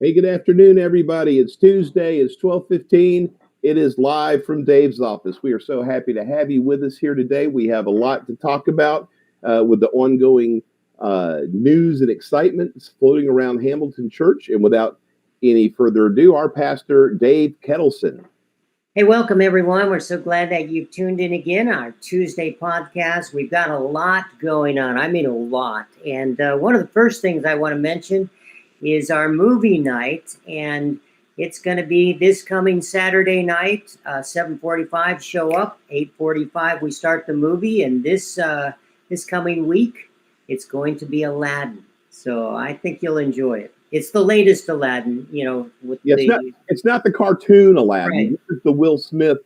Hey, good afternoon, everybody. It's Tuesday. It's 12:15. It is live from Dave's office. We are so happy to have you with us here today. We have a lot to talk about with the ongoing news and excitement floating around Hamilton Church. And without any further ado, our pastor, Dave Kettleson. Hey, welcome everyone. We're so glad that you've tuned in again, our Tuesday podcast. We've got a lot going on. I mean, a lot. And one of the first things I want to mention is our movie night. And it's going to be this coming Saturday night, 7:45, show up, 8:45, we start the movie. And this coming week, it's going to be Aladdin. So I think you'll enjoy it. It's the latest Aladdin, with it's not the cartoon Aladdin. Right. This is the Will Smith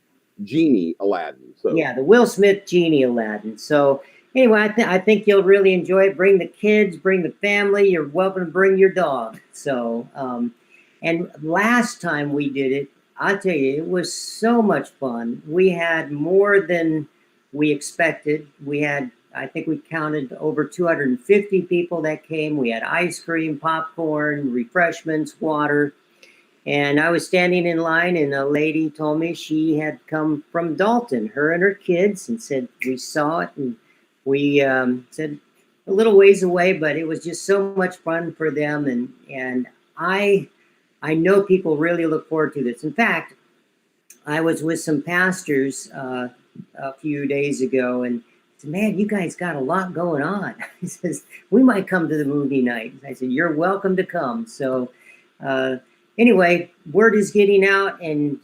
genie Aladdin. So yeah, the Will Smith genie Aladdin. So anyway, I think you'll really enjoy it. Bring the kids, bring the family. You're welcome to bring your dog. So, and last time we did it, I'll tell you, it was so much fun. We had more than we expected. I think we counted over 250 people that came. We had ice cream, popcorn, refreshments, water. And I was standing in line, and a lady told me she had come from Dalton, her and her kids, and said, we saw it, and we said a little ways away, but it was just so much fun for them. And I know people really look forward to this. In fact, I was with some pastors a few days ago, and said, man, you guys got a lot going on. He says, we might come to the movie night. I said, you're welcome to come. So anyway, word is getting out, and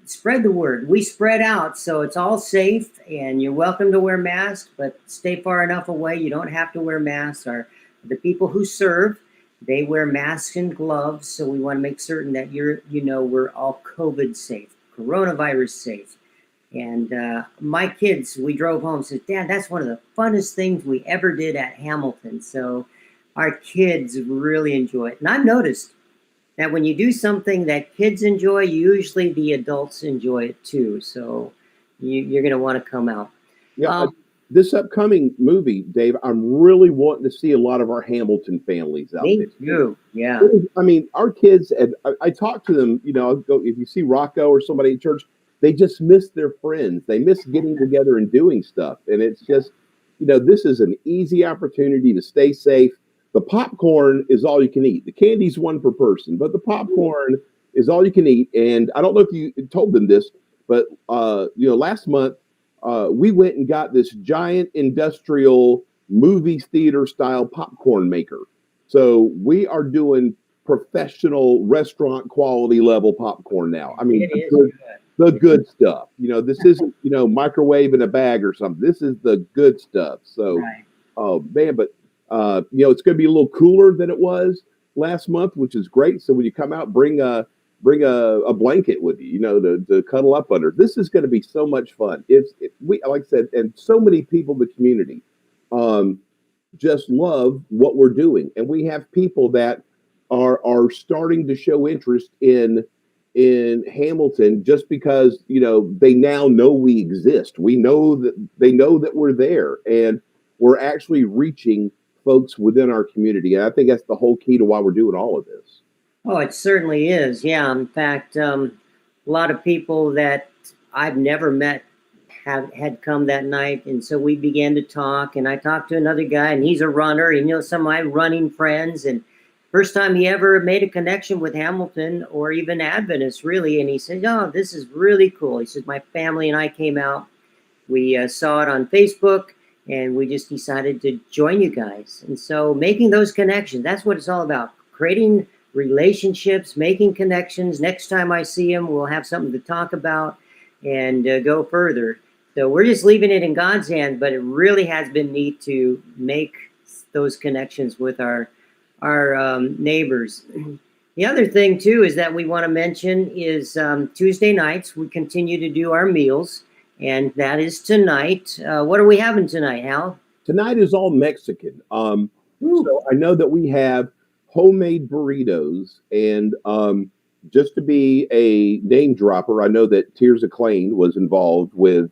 spread the word. We spread out, so it's all safe, and you're welcome to wear masks, but stay far enough away. You don't have to wear masks. The people who serve, they wear masks and gloves, so we want to make certain that we're all COVID safe, coronavirus safe. And my kids, we drove home, said, Dad, that's one of the funnest things we ever did at Hamilton. So our kids really enjoy it. And I've noticed that when you do something that kids enjoy, usually the adults enjoy it too. So you're going to want to come out. Yeah, this upcoming movie, Dave, I'm really wanting to see a lot of our Hamilton families out there. Me too. Yeah. I mean, our kids, and I talk to them, if you see Rocco or somebody at church, they just miss their friends. They miss getting together and doing stuff. And it's just, this is an easy opportunity to stay safe. The popcorn is all you can eat. The candy's one per person, but the popcorn is all you can eat. And I don't know if you told them this, but last month we went and got this giant industrial movie theater style popcorn maker. So we are doing professional restaurant quality level popcorn now. I mean, the good stuff. This isn't microwave in a bag or something. This is the good stuff. So, Right. Oh man, but. It's going to be a little cooler than it was last month, which is great. So when you come out, bring a blanket with you, to cuddle up under. This is going to be so much fun. We, like I said, and so many people in the community just love what we're doing, and we have people that are starting to show interest in Hamilton just because they now know we exist. We know that they know that we're there, and we're actually reaching folks within our community. And I think that's the whole key to why we're doing all of this. Oh, it certainly is. Yeah. In fact, a lot of people that I've never met had come that night. And so we began to talk, and I talked to another guy, and he's a runner. He knows some of my running friends, and first time he ever made a connection with Hamilton or even Adventists, really. And he said, oh, this is really cool. He said, my family and I came out. We saw it on Facebook, and we just decided to join you guys. And so making those connections, that's what it's all about. Creating relationships, making connections. Next time I see him, we'll have something to talk about and go further. So we're just leaving it in God's hands, but it really has been neat to make those connections with our neighbors. The other thing, too, is that we want to mention is Tuesday nights, we continue to do our meals. And that is tonight. What are we having tonight, Hal? Tonight is all Mexican. So I know that we have homemade burritos. And just to be a name dropper, I know that Tears Acclaim was involved with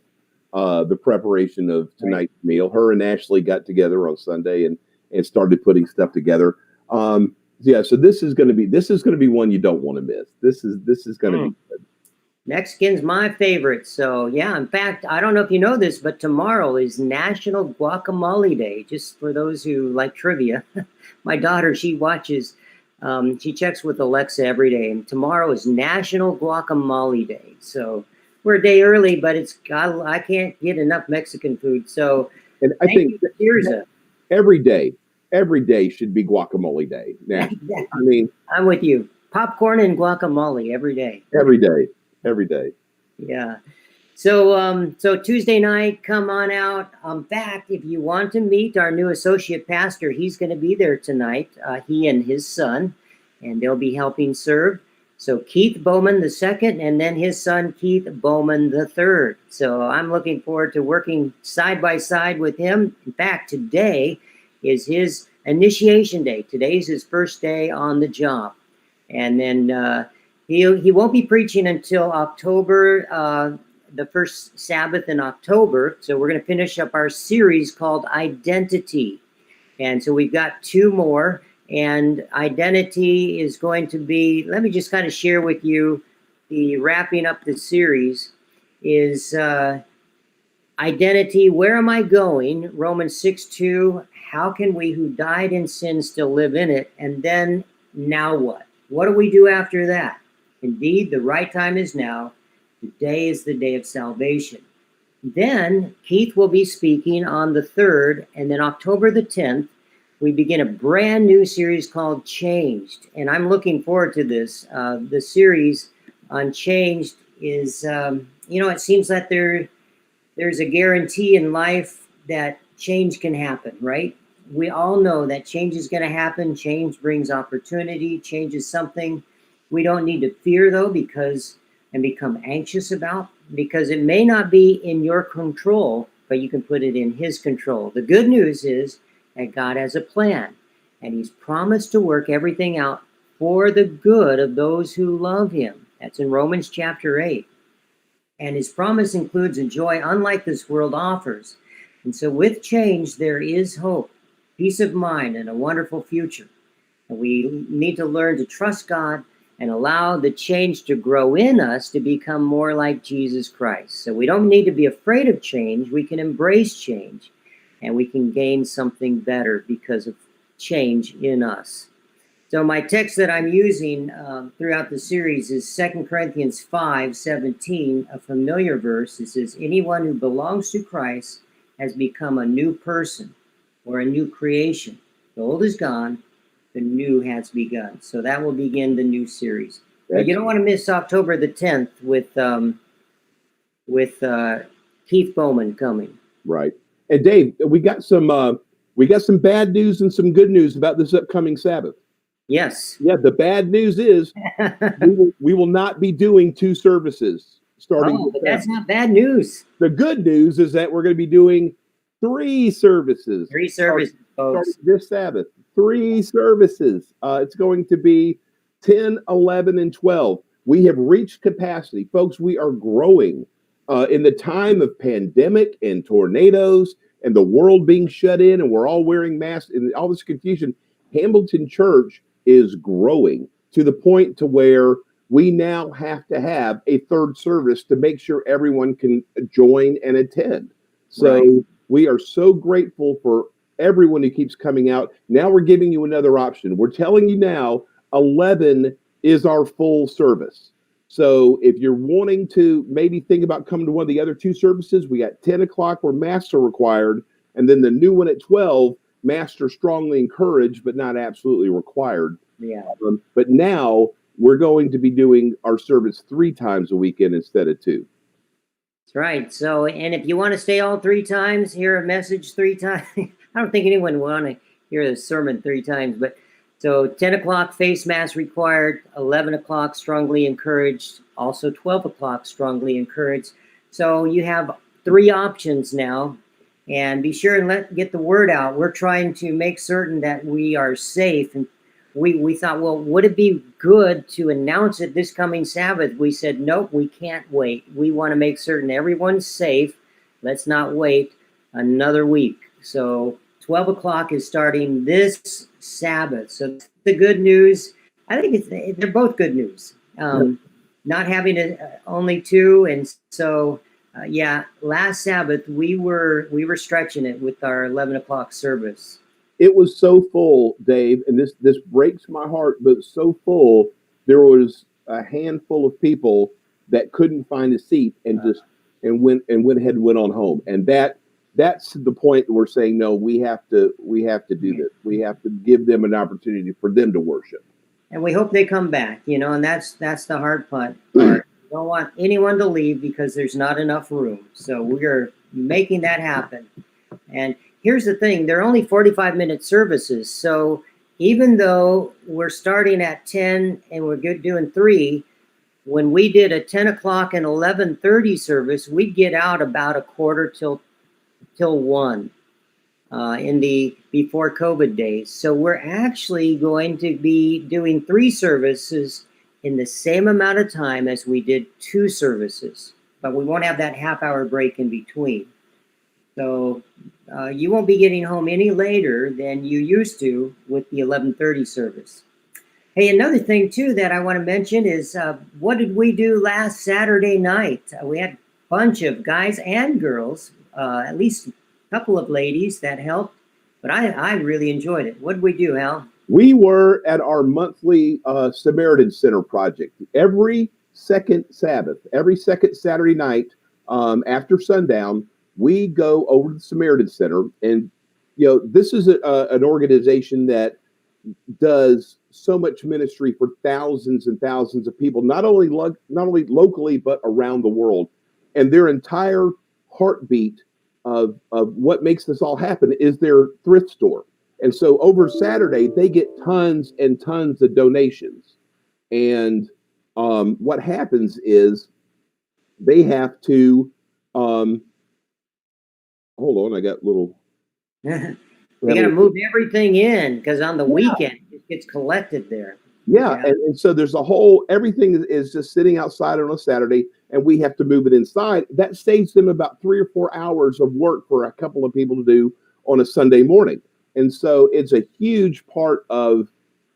the preparation of tonight's meal. Her and Ashley got together on Sunday and started putting stuff together. Yeah, so this is going to be one you don't want to miss. This is going to be good. Mexican's my favorite. So yeah, in fact, I don't know if you know this, but tomorrow is National Guacamole Day. Just for those who like trivia, my daughter, she checks with Alexa every day, and tomorrow is National Guacamole Day. So we're a day early, but I can't get enough Mexican food. So And I think Tirza. every day should be guacamole day. Now, I mean, I'm with you. Popcorn and guacamole every day. Every day. Yeah. So Tuesday night, come on out. In fact, if you want to meet our new associate pastor, he's going to be there tonight. He and his son, and they'll be helping serve. So Keith Bowman II, and then his son Keith Bowman III. So I'm looking forward to working side by side with him. In fact, today is his initiation day. Today's his first day on the job, and then he won't be preaching until October. The first Sabbath in October. So we're going to finish up our series called Identity. And so we've got 2 more, and identity is going to be, let me just kind of share with you the wrapping up the series is identity. Where am I going? Romans 6:2. How can we who died in sin still live in it? And then now what? What do we do after that? Indeed, the right time is now. Today is the day of salvation. Then Keith will be speaking on the 3rd, and then October the 10th, we begin a brand new series called Changed. And I'm looking forward to this. The series on Changed is, it seems that there's a guarantee in life that change can happen, right? We all know that change is going to happen. Change brings opportunity. Change is something we don't need to fear, though, and become anxious about, because it may not be in your control, but you can put it in his control. The good news is that God has a plan, and he's promised to work everything out for the good of those who love him. That's in Romans chapter 8. And his promise includes a joy unlike this world offers. And so with change, there is hope, peace of mind, and a wonderful future. And we need to learn to trust God and allow the change to grow in us to become more like Jesus Christ. So we don't need to be afraid of change. We can embrace change, and we can gain something better because of change in us. So my text that I'm using throughout the series is 2 Corinthians 5:17, a familiar verse. It says, anyone who belongs to Christ has become a new person or a new creation. The old is gone, the new has begun. So that will begin the new series. But you don't want to miss October the 10th with Keith Bowman coming. Right. And Dave, we got some bad news and some good news about this upcoming Sabbath. Yes. Yeah, the bad news is we will not be doing 2 services starting. Oh, but that's not bad news. The good news is that we're going to be doing 3 services. 3 services, folks. This Sabbath. 3 services. It's going to be 10, 11, and 12. We have reached capacity. Folks, we are growing. In the time of pandemic and tornadoes and the world being shut in and we're all wearing masks and all this confusion, Hamilton Church is growing to the point to where we now have to have a 3rd service to make sure everyone can join and attend. So we are so grateful for everyone who keeps coming out. Now we're giving you another option. We're telling you now 11 is our full service. So if you're wanting to maybe think about coming to one of the other 2 services, we got 10 o'clock where masks are required, and then the new one at 12, masks are strongly encouraged, but not absolutely required. Yeah. But now we're going to be doing our service 3 times a weekend instead of 2. That's right. So, and if you want to stay all 3 times, hear a message 3 times, I don't think anyone would want to hear the sermon 3 times, but so 10 o'clock face mask required, 11 o'clock strongly encouraged, also 12 o'clock strongly encouraged. So you have 3 options now, and be sure and get the word out. We're trying to make certain that we are safe, and we thought, well, would it be good to announce it this coming Sabbath? We said, nope, we can't wait. We want to make certain everyone's safe. Let's not wait another week. So 12 o'clock is starting this Sabbath. So the good news, I think they're both good news. Not having only two, and so yeah, last Sabbath we were stretching it with our 11 o'clock service. It was so full, Dave, and this breaks my heart, but so full. There was a handful of people that couldn't find a seat and just went ahead and went on home. And that's the point we're saying, no, we have to do this. We have to give them an opportunity for them to worship. And we hope they come back, and that's the hard part. We don't want anyone to leave because there's not enough room. So we're making that happen. And here's the thing, they're only 45-minute services. So even though we're starting at 10 and we're doing 3, when we did a 10 o'clock and 11:30 service, we'd get out about a quarter till 1 in the before COVID days. So we're actually going to be doing 3 services in the same amount of time as we did 2 services, but we won't have that half-hour break in between. So you won't be getting home any later than you used to with the 11:30 service. Hey, another thing too that I want to mention is what did we do last Saturday night? We had a bunch of guys and girls, at least a couple of ladies that helped, but I really enjoyed it. What did we do, Hal? We were at our monthly Samaritan Center project. Every second Sabbath, every second Saturday night after sundown, we go over to the Samaritan Center. And, this is an organization that does so much ministry for thousands and thousands of people, not only locally, but around the world. And their entire heartbeat of what makes this all happen is their thrift store. And so over Saturday, they get tons and tons of donations. And what happens is they have to, hold on, I got little. We got to move everything in because on the weekend it gets collected there. Yeah. And so there's everything is just sitting outside on a Saturday, and we have to move it inside. That saves them about 3 or 4 hours of work for a couple of people to do on a Sunday morning. And so it's a huge part of,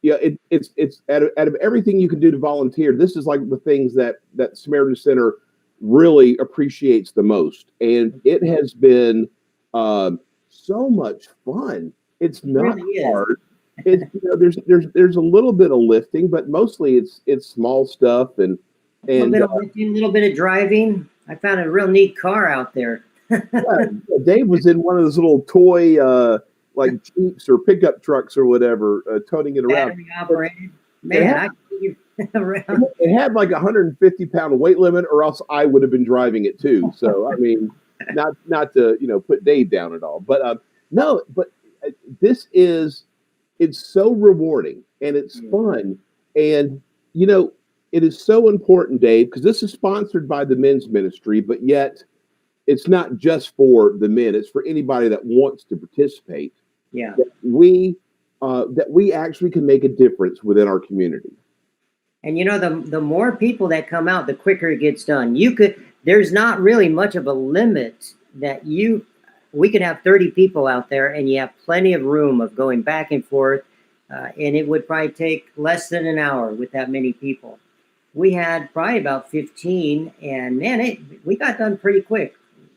it's out of everything you can do to volunteer. This is like the things that Samaritan Center really appreciates the most. And it has been so much fun. It's not hard. It's, there's a little bit of lifting, but mostly it's small stuff and a little bit of driving. I found a real neat car out there. Dave was in one of those little toy like Jeeps or pickup trucks or whatever, toting it around. Battery operated. Man, I can around. It had like 150-pound weight limit, or else I would have been driving it too. So I mean, not to put Dave down at all, but no, but it's so rewarding and it's fun, and it is so important, Dave, because this is sponsored by the men's ministry, but yet it's not just for the men; it's for anybody that wants to participate. Yeah, that we actually can make a difference within our community. And the more people that come out, the quicker it gets done. There's not really much of a limit that we could have 30 people out there, and you have plenty of room of going back and forth, and it would probably take less than an hour with that many people. We had probably about 15, and man, we got done pretty quick.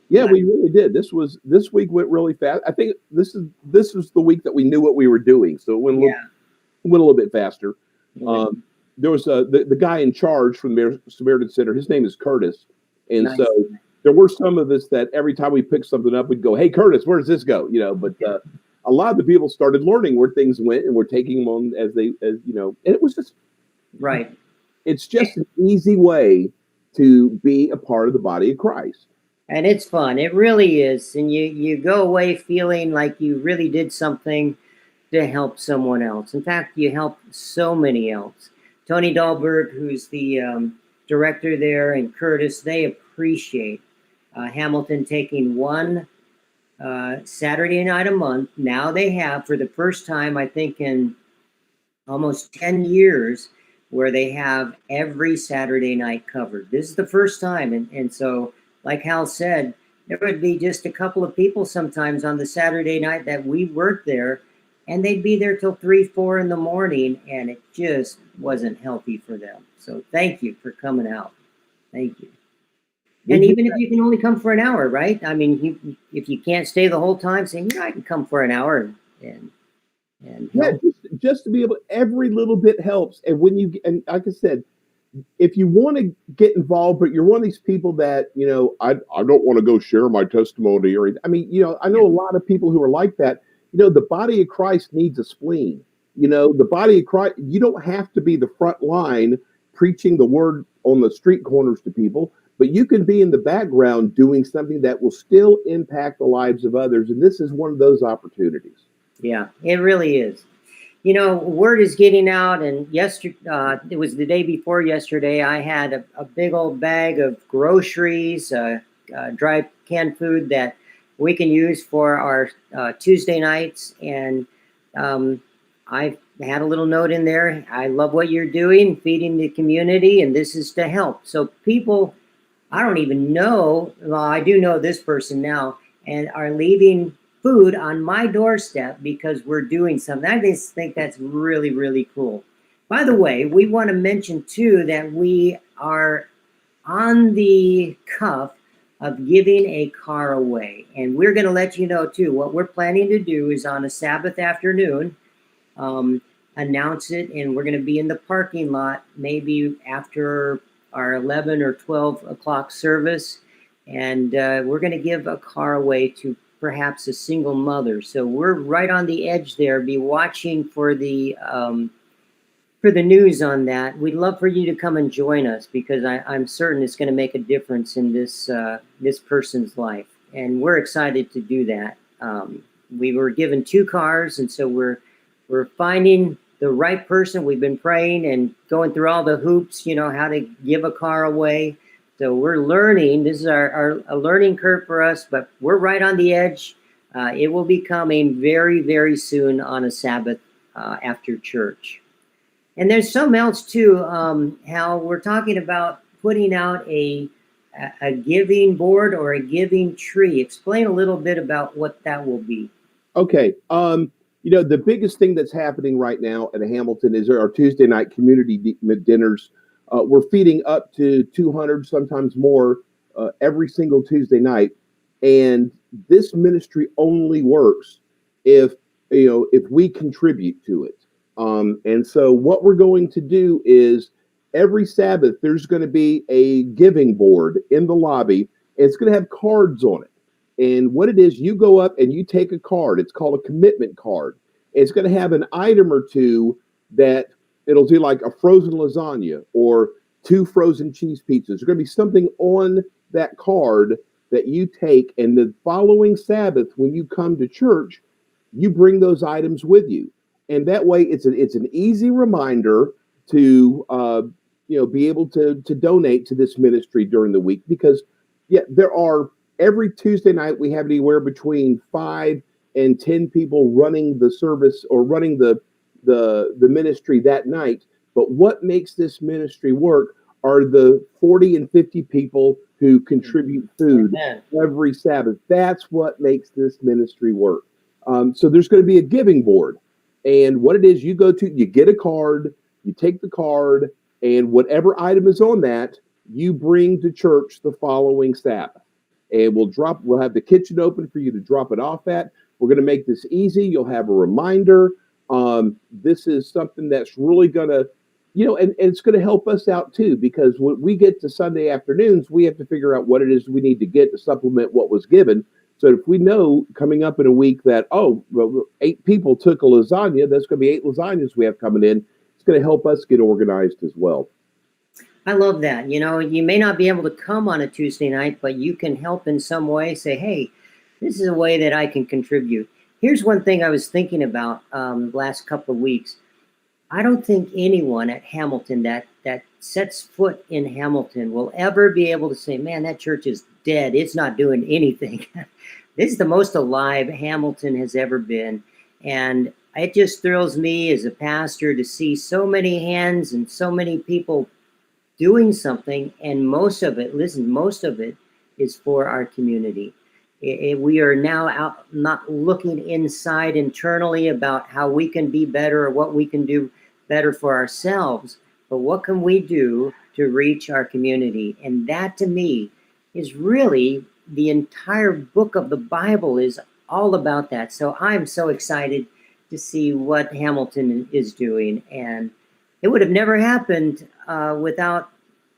Yeah, we really did. This week went really fast. I think this was the week that we knew what we were doing, so it went a little bit faster. There was the guy in charge from the Samaritan Center. His name is Curtis, and so there were some of us that every time we picked something up, we'd go, "Hey, Curtis, where does this go?" But a lot of the people started learning where things went, and we're taking them on as and it was just right. It's just an easy way to be a part of the body of Christ. And it's fun. It really is. And you go away feeling like you really did something to help someone else. In fact, you help so many else. Tony Dahlberg, who's the director there, and Curtis, they appreciate Hamilton taking one Saturday night a month. Now they have, for the first time, I think in almost 10 years, where they have every Saturday night covered. This is the first time. And so, like Hal said, there would be just a couple of people sometimes on the Saturday night that we weren't there, and they'd be there till 3, 4 in the morning, and it just wasn't healthy for them. So thank you for coming out. Thank you. We And do even if you can only come for an hour, right? I mean, if you can't stay the whole time, say, I can come for an hour and Yeah, help. just to be able, every little bit helps. And when you, and like I said, if you want to get involved, but you're one of these people that, I don't want to go share my testimony or anything. I mean, I know a lot of people who are like that. The body of Christ needs a spleen. The body of Christ, you don't have to be the front line preaching the word on the street corners to people, but you can be in the background doing something that will still impact the lives of others. And this is one of those opportunities. Yeah, it really is. Word is getting out, and yesterday, it was the day before yesterday, I had a big old bag of groceries, dry canned food that we can use for our Tuesday nights. And I had a little note in there. I love what you're doing, feeding the community, and this is to help. So people, I don't even know, well, I do know this person now, and are leaving food on my doorstep because we're doing something. I just think that's really, really cool. By the way, we want to mention too that we are on the cuff of giving a car away. And we're going to let you know too, what we're planning to do is on a Sabbath afternoon, um, announce it, and we're going to be in the parking lot maybe after our 11 or 12 o'clock service. And we're going to give a car away to perhaps a single mother. So we're right on the edge there. Be watching for the news on that. We'd love for you to come and join us because I'm certain it's going to make a difference in this person's life, and we're excited to do that. We were given 2 cars, and so we're finding the right person. We've been praying and going through all the hoops, how to give a car away. So we're learning. This is a learning curve for us, but we're right on the edge. It will be coming very, very soon on a Sabbath after church. And there's something else too, how we're talking about putting out a giving board or a giving tree. Explain a little bit about what that will be. Okay. The biggest thing that's happening right now at Hamilton is our Tuesday night community dinners. We're feeding up to 200, sometimes more, every single Tuesday night. And this ministry only works if we contribute to it. And so what we're going to do is every Sabbath, there's going to be a giving board in the lobby. It's going to have cards on it. And what it is, you go up and you take a card. It's called a commitment card. It's going to have an item or two that it'll do, like a frozen lasagna or 2 frozen cheese pizzas. There's going to be something on that card that you take. And the following Sabbath, when you come to church, you bring those items with you. And that way, it's an easy reminder to be able to donate to this ministry during the week, because there are, every Tuesday night we have anywhere between 5 and 10 people running the service or running the ministry that night. But what makes this ministry work are the 40 and 50 people who contribute food every Sabbath. That's what makes this ministry work. So there's going to be a giving board. And what it is, you get a card, you take the card, and whatever item is on that, you bring to church the following Sabbath. And we'll have the kitchen open for you to drop it off at. We're going to make this easy. You'll have a reminder. This is something that's really going to, and it's going to help us out too, because when we get to Sunday afternoons, we have to figure out what it is we need to get to supplement what was given. So if we know coming up in a week that, 8 people took a lasagna, that's going to be 8 lasagnas we have coming in. It's going to help us get organized as well. I love that. You may not be able to come on a Tuesday night, but you can help in some way. Say, hey, this is a way that I can contribute. Here's one thing I was thinking about the last couple of weeks. I don't think anyone at Hamilton that sets foot in Hamilton will ever be able to say, man, that church is dead. It's not doing anything. This is the most alive Hamilton has ever been. And it just thrills me as a pastor to see so many hands and so many people doing something. And most of it is for our community. We are now out, not looking inside internally about how we can be better or what we can do better for ourselves, but what can we do to reach our community? And that to me is really the entire book of the Bible is all about that. So I'm so excited to see what Hamilton is doing. And it would have never happened without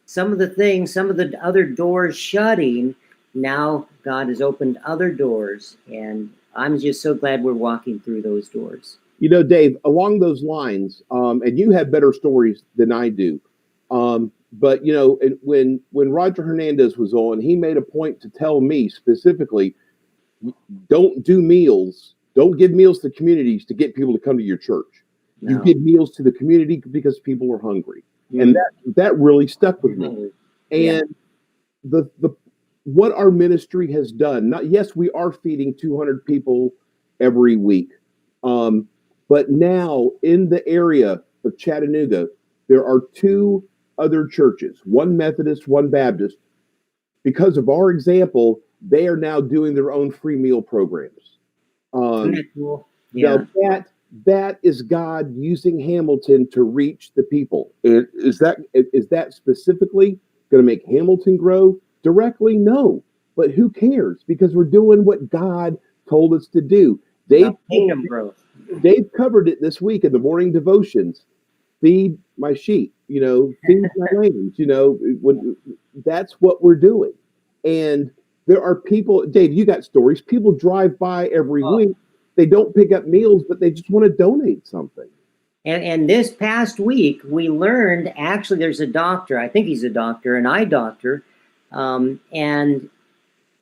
some of the things, some of the other doors shutting. Now God has opened other doors, and I'm just so glad we're walking through those doors. You know, Dave, along those lines, and you have better stories than I do. But you know, when Roger Hernandez was on, he made a point to tell me specifically, don't do meals, don't give meals to communities to get people to come to your church. No. You give meals to the community because people are hungry, and that really stuck with me. And the what our ministry has done. Yes, we are feeding 200 people every week, but now in the area of Chattanooga, there are 2 other churches, one Methodist, one Baptist. Because of our example, they are now doing their own free meal programs. Isn't that cool? Yeah. Now that is God using Hamilton to reach the people. Is that specifically going to make Hamilton grow directly? No, but who cares? Because we're doing what God told us to do. Kingdom growth. Dave covered it this week in the morning devotions. Feed my sheep, you know, feed my lambs, you know, that's what we're doing. And there are people, Dave, you got stories. People drive by every week. They don't pick up meals, but they just want to donate something. And this past week, we learned actually there's a doctor, I think he's a doctor, an eye doctor. And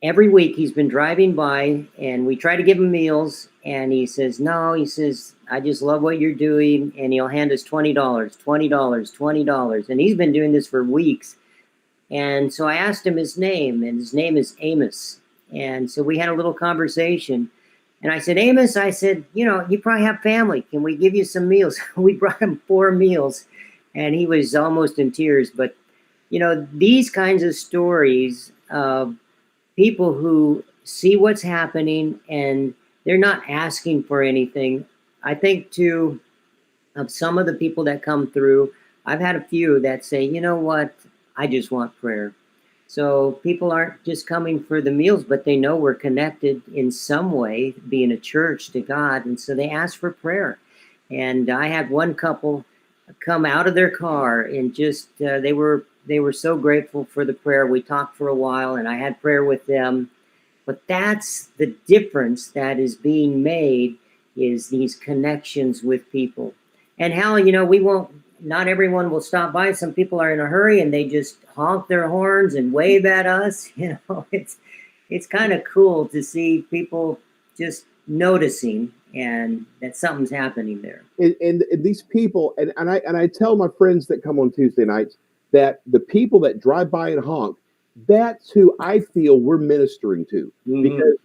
every week he's been driving by and we try to give him meals. And he says, no, he says, I just love what you're doing. And he'll hand us $20, $20, $20. And he's been doing this for weeks. And so I asked him his name, and his name is Amos. And so we had a little conversation. And I said, Amos, I said, you know, you probably have family. Can we give you some meals? We brought him 4 meals. And he was almost in tears. But, you know, these kinds of stories of people who see what's happening and they're not asking for anything. I think, too, of some of the people that come through, I've had a few that say, you know what, I just want prayer. So people aren't just coming for the meals, but they know we're connected in some way, being a church to God. And so they ask for prayer. And I had one couple come out of their car and just, they were so grateful for the prayer. We talked for a while and I had prayer with them. But that's the difference that is being made, is these connections with people. And how, you know, not everyone will stop by. Some people are in a hurry and they just honk their horns and wave at us. You know, it's kind of cool to see people just noticing and that something's happening there. And these people, and I tell my friends that come on Tuesday nights that the people that drive by and honk, that's who I feel we're ministering to, because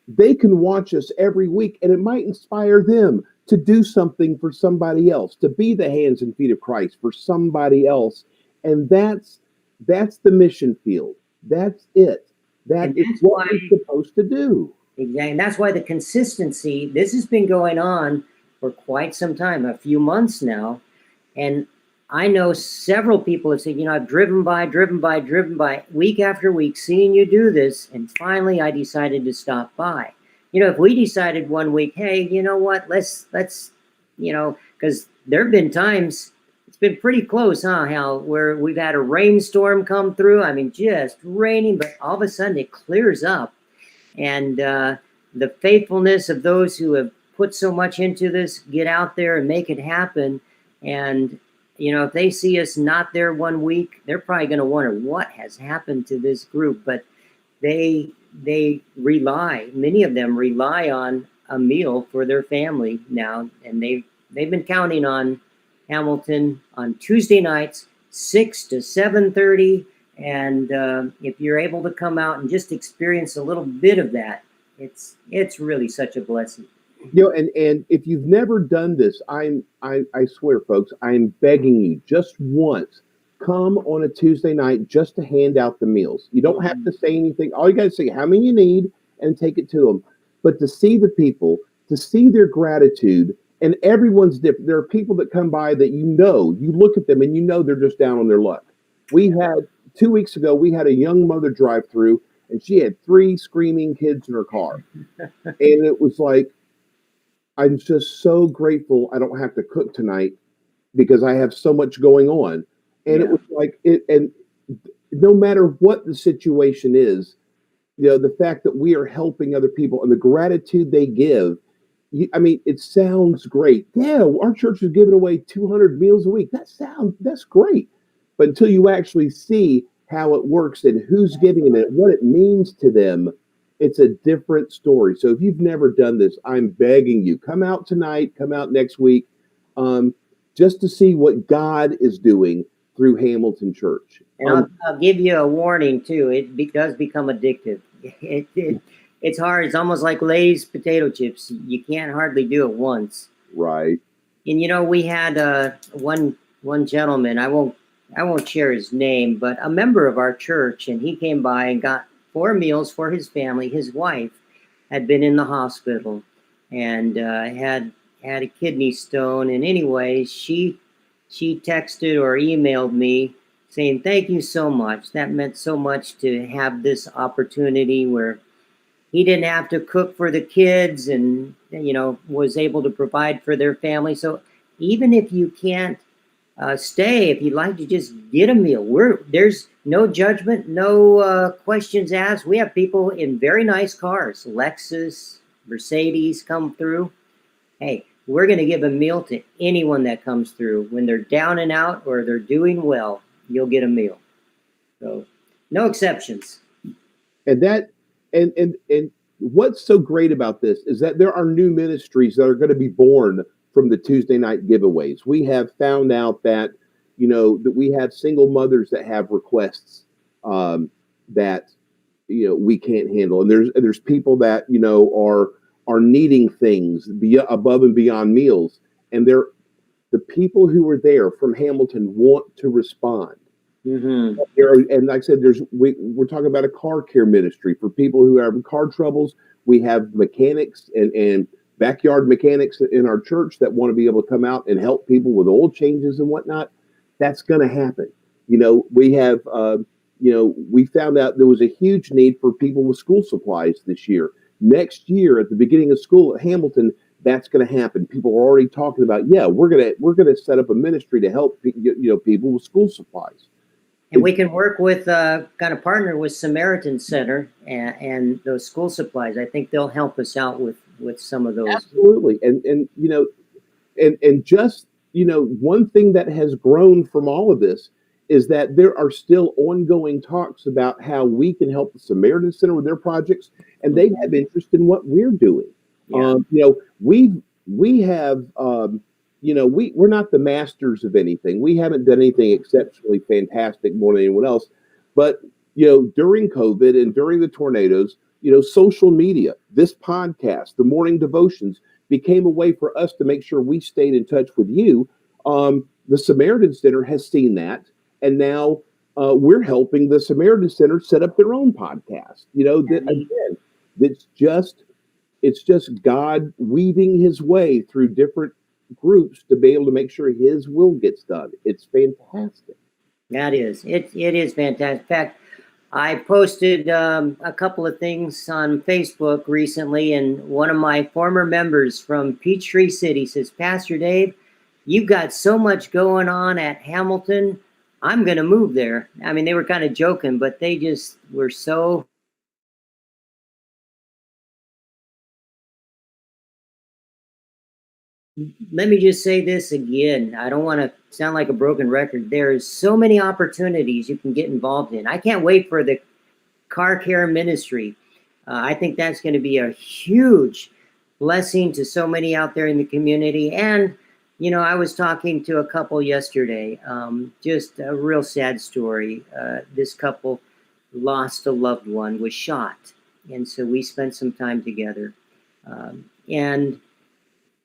they can watch us every week and it might inspire them to do something for somebody else, to be the hands and feet of Christ for somebody else. And that's the mission field. That's it. That's what we're supposed to do. Exactly. And that's why the consistency, this has been going on for quite some time, a few months now. And I know several people have said, you know, I've driven by week after week, seeing you do this. And finally, I decided to stop by. You know, if we decided one week, hey, you know what, let's, you know, because there have been times, it's been pretty close, Hal, where we've had a rainstorm come through. I mean, just raining, but all of a sudden it clears up. And the faithfulness of those who have put so much into this, get out there and make it happen. And you know, if they see us not there one week, they're probably going to wonder what has happened to this group. But they rely, many of them rely on a meal for their family now. And they've been counting on Hamilton on Tuesday nights, 6 to 7:30. And if you're able to come out and just experience a little bit of that, it's really such a blessing. You know, and if you've never done this, I swear, folks, I'm begging you, just once, come on a Tuesday night just to hand out the meals. You don't have to say anything. All you got to say how many you need and take it to them. But to see the people, to see their gratitude, and everyone's different. There are people that come by that you look at them and they're just down on their luck. We had 2 weeks ago, we had a young mother drive through, and she had 3 screaming kids in her car. And it was like, I'm just so grateful I don't have to cook tonight because I have so much going on. And Yeah. it was like and no matter what the situation is, the fact that we are helping other people and the gratitude they give, it sounds great. Yeah, our church is giving away 200 meals a week. That's great. But until you actually see how it works and who's giving it, what it means to them, it's a different story. So if you've never done this, I'm begging you, come out tonight, come out next week, just to see what God is doing through Hamilton Church. And I'll give you a warning too. It does become addictive. It's hard. It's almost like Lay's potato chips. You can't hardly do it once. Right. And we had one gentleman. I won't share his name, but a member of our church, and he came by and got 4 meals for his family. His wife had been in the hospital and had a kidney stone. And anyway, she texted or emailed me saying, "Thank you so much. That meant so much to have this opportunity where he didn't have to cook for the kids and, was able to provide for their family." So even if you can't stay, if you'd like to just get a meal, there's no judgment, no questions asked. We have people in very nice cars, Lexus, Mercedes come through. Hey, we're going to give a meal to anyone that comes through. When they're down and out or they're doing well, you'll get a meal. So no exceptions. And what's so great about this is that there are new ministries that are going to be born from the Tuesday night giveaways. We have found out that, that we have single mothers that have requests that, we can't handle. And there's people that, are needing things above and beyond meals. And the people who are there from Hamilton want to respond. Mm-hmm. And like I said, we're talking about a car care ministry for people who have car troubles. We have mechanics and backyard mechanics in our church that want to be able to come out and help people with oil changes and whatnot. That's going to happen. We have, we found out there was a huge need for people with school supplies this year. Next year, at the beginning of school at Hamilton, that's going to happen. People are already talking about, we're going to set up a ministry to help people with school supplies. And we can work with, kind of partner with Samaritan Center and those school supplies. I think they'll help us out with some of those. Absolutely. And just, one thing that has grown from all of this is that there are still ongoing talks about how we can help the Samaritan Center with their projects, and they have interest in what we're doing. Yeah. We have, we're not the masters of anything. We haven't done anything exceptionally fantastic more than anyone else. But, during COVID and during the tornadoes, social media, this podcast, the morning devotions became a way for us to make sure we stayed in touch with you. The Samaritan Center has seen that. And now we're helping the Samaritan Center set up their own podcast. Again, it's just God weaving his way through different groups to be able to make sure his will gets done. It's fantastic. That is. It is fantastic. In fact, I posted a couple of things on Facebook recently, and one of my former members from Peachtree City says, "Pastor Dave, you've got so much going on at Hamilton. I'm going to move there." I mean, they were kind of joking, but they just were so. Let me just say this again. I don't want to sound like a broken record. There's so many opportunities you can get involved in. I can't wait for the car care ministry. I think that's going to be a huge blessing to so many out there in the community. And I was talking to a couple yesterday, just a real sad story. This couple lost a loved one, was shot. And so we spent some time together. And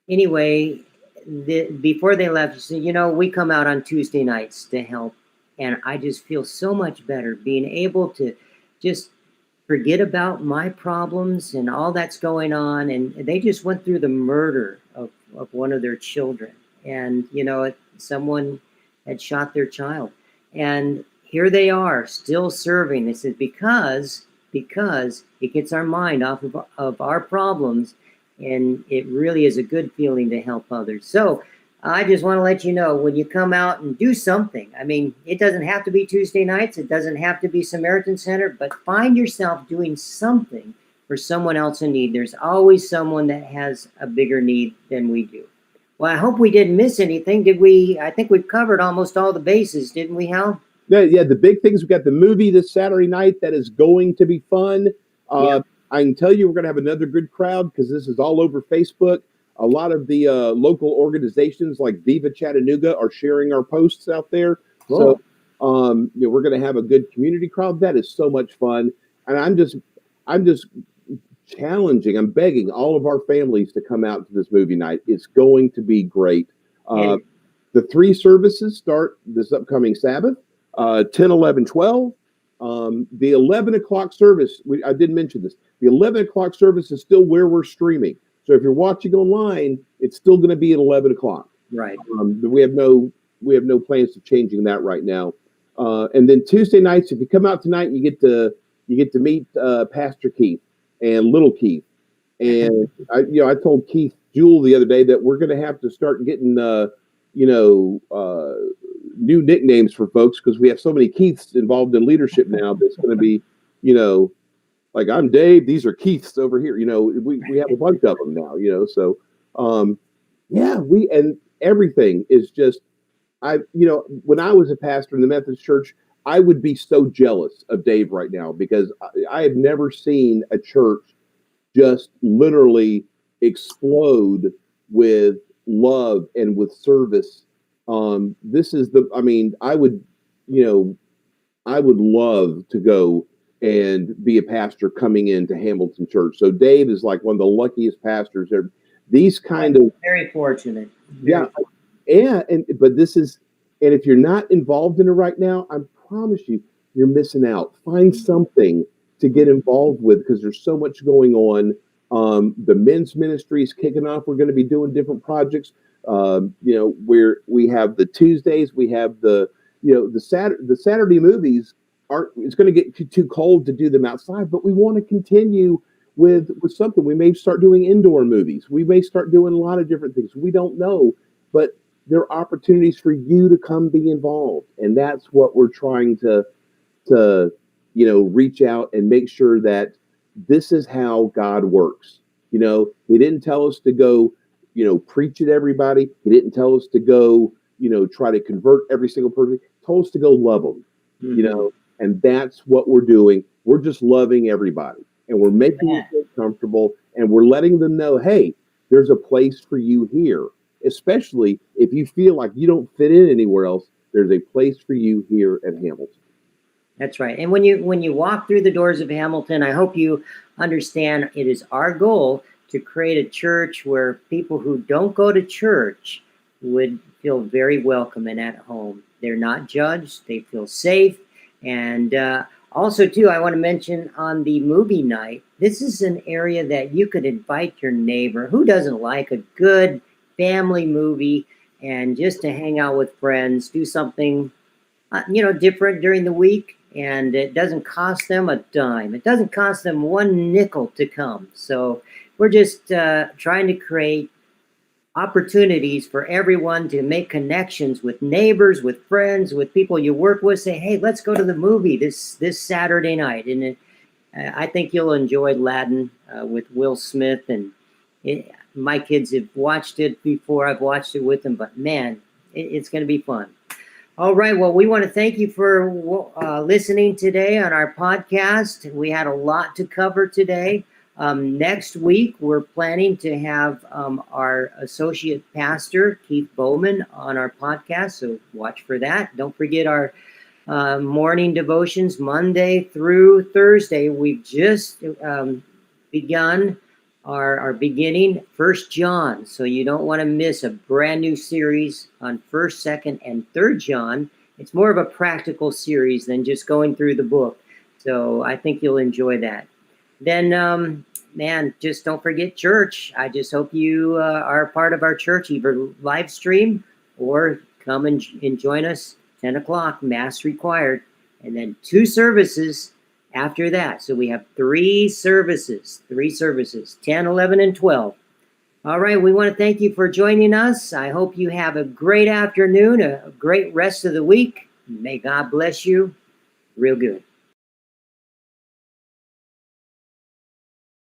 anyway, before they left, she said, we come out on Tuesday nights to help. And I just feel so much better being able to just forget about my problems and all that's going on. And they just went through the murder of one of their children. And, someone had shot their child. And here they are still serving. This is because it gets our mind off of our problems. And it really is a good feeling to help others. So I just want to let you know, when you come out and do something, I mean, it doesn't have to be Tuesday nights. It doesn't have to be Samaritan Center, but find yourself doing something for someone else in need. There's always someone that has a bigger need than we do. Well, I hope we didn't miss anything. Did we? I think we've covered almost all the bases, didn't we, Hal? Yeah, the big things. We've got the movie this Saturday night that is going to be fun. Yeah. I can tell you we're going to have another good crowd because this is all over Facebook. A lot of the local organizations like Viva Chattanooga are sharing our posts out there. Cool. So, we're going to have a good community crowd. That is so much fun. And I'm just challenging. I'm begging all of our families to come out to this movie night. It's going to be great. The 3 services start this upcoming Sabbath, 10, 11, 12. The 11 o'clock service, I did mention this. The 11 o'clock service is still where we're streaming. So if you're watching online, it's still going to be at 11 o'clock. Right. We have no plans of changing that right now. And then Tuesday nights, if you come out tonight, you get to meet Pastor Keith and Little Keith. And I told Keith Jewell the other day that we're going to have to start getting new nicknames for folks because we have so many Keiths involved in leadership now. That's going to be, like I'm Dave, these are Keiths over here. We have a bunch of them now. So and everything is just when I was a pastor in the Methodist Church, I would be so jealous of Dave right now because I have never seen a church just literally explode with love and with service. This is I would love to go and be a pastor coming into Hamilton Church. So Dave is like one of the luckiest pastors there. These kind of very fortunate. But this is, and if you're not involved in it right now, I promise you're missing out. Find something to get involved with because there's so much going on. The men's ministry is kicking off. We're going to be doing different projects. Where we have the Tuesdays, we have the Saturday movies it's going to get too cold to do them outside, but we want to continue with something. We may start doing indoor movies. We may start doing a lot of different things. We don't know, but there are opportunities for you to come be involved. And that's what we're trying to reach out and make sure that this is how God works. He didn't tell us to go, preach at everybody. He didn't tell us to go, try to convert every single person. He told us to go love them, and that's what we're doing. We're just loving everybody and we're making them feel comfortable and we're letting them know, hey, there's a place for you here, especially if you feel like you don't fit in anywhere else. There's a place for you here at Hamilton. That's right. And when you walk through the doors of Hamilton, I hope you understand it is our goal to create a church where people who don't go to church would feel very welcome and at home. They're not judged. They feel safe. And also, too, I want to mention on the movie night, this is an area that you could invite your neighbor. Who doesn't like a good family movie and just to hang out with friends, do something, different during the week. And it doesn't cost them a dime. It doesn't cost them one nickel to come. So we're just trying to create opportunities for everyone to make connections with neighbors, with friends, with people you work with. Say, hey, let's go to the movie this Saturday night. And I think you'll enjoy Aladdin with Will Smith. And my kids have watched it before. I've watched it with them. But, man, it's going to be fun. All right. Well, we want to thank you for listening today on our podcast. We had a lot to cover today. Next week, we're planning to have our associate pastor, Keith Bowman, on our podcast. So watch for that. Don't forget our morning devotions, Monday through Thursday. We've just begun our beginning, 1 John. So you don't want to miss a brand new series on 1st, 2nd, and 3rd John. It's more of a practical series than just going through the book. So I think you'll enjoy that. Then, man, just don't forget church. I just hope you are a part of our church, either live stream or come and join us 10 o'clock, mass required, and then 2 services after that. So we have 3 services, 10, 11, and 12. All right, we want to thank you for joining us. I hope you have a great afternoon, a great rest of the week. May God bless you real good.